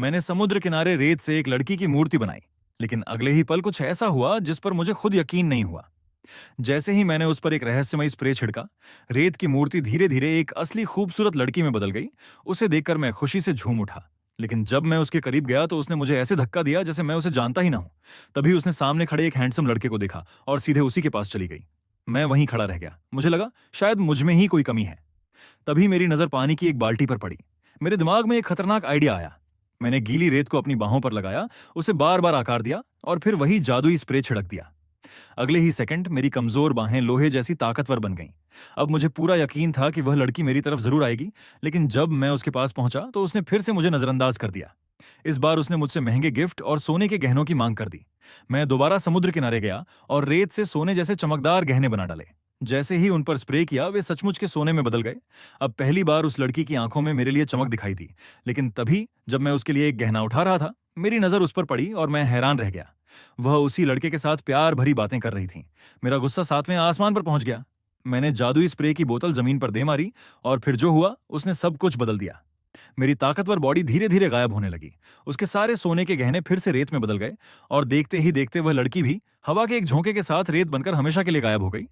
मैंने समुद्र किनारे रेत से एक लड़की की मूर्ति बनाई, लेकिन अगले ही पल कुछ ऐसा हुआ जिस पर मुझे खुद यकीन नहीं हुआ। जैसे ही मैंने उस पर एक रहस्यमयी स्प्रे छिड़का, रेत की मूर्ति धीरे धीरे एक असली खूबसूरत लड़की में बदल गई। उसे देखकर मैं खुशी से झूम उठा। लेकिन जब मैं उसके करीब गया तो उसने मुझे ऐसे धक्का दिया जैसे मैं उसे जानता ही ना हूं। तभी उसने सामने खड़े एक हैंडसम लड़के को देखा और सीधे उसी के पास चली गई। मैं वहीं खड़ा रह गया। मुझे लगा शायद मुझ में ही कोई कमी है। तभी मेरी नजर पानी की एक बाल्टी पर पड़ी। मेरे दिमाग में एक खतरनाक आइडिया आया। मैंने गीली रेत को अपनी बाहों पर लगाया, उसे बार बार आकार दिया और फिर वही जादुई स्प्रे छिड़क दिया। अगले ही सेकंड मेरी कमजोर बाहें लोहे जैसी ताकतवर बन गईं। अब मुझे पूरा यकीन था कि वह लड़की मेरी तरफ जरूर आएगी। लेकिन जब मैं उसके पास पहुंचा तो उसने फिर से मुझे नजरअंदाज कर दिया। इस बार उसने मुझसे महंगे गिफ्ट और सोने के गहनों की मांग कर दी। मैं दोबारा समुद्र किनारे गया और रेत से सोने जैसे चमकदार गहने बना डाले। जैसे ही उन पर स्प्रे किया वे सचमुच के सोने में बदल गए। अब पहली बार उस लड़की की आंखों में मेरे लिए चमक दिखाई दी। लेकिन तभी जब मैं उसके लिए एक गहना उठा रहा था, मेरी नजर उस पर पड़ी और मैं हैरान रह गया। वह उसी लड़के के साथ प्यार भरी बातें कर रही थी। मेरा गुस्सा सातवें आसमान पर पहुंच गया। मैंने जादुई स्प्रे की बोतल जमीन पर दे मारी और फिर जो हुआ उसने सब कुछ बदल दिया। मेरी ताकतवर बॉडी धीरे धीरे गायब होने लगी। उसके सारे सोने के गहने फिर से रेत में बदल गए और देखते ही देखते वह लड़की भी हवा के एक झोंके के साथ रेत बनकर हमेशा के लिए गायब हो गई।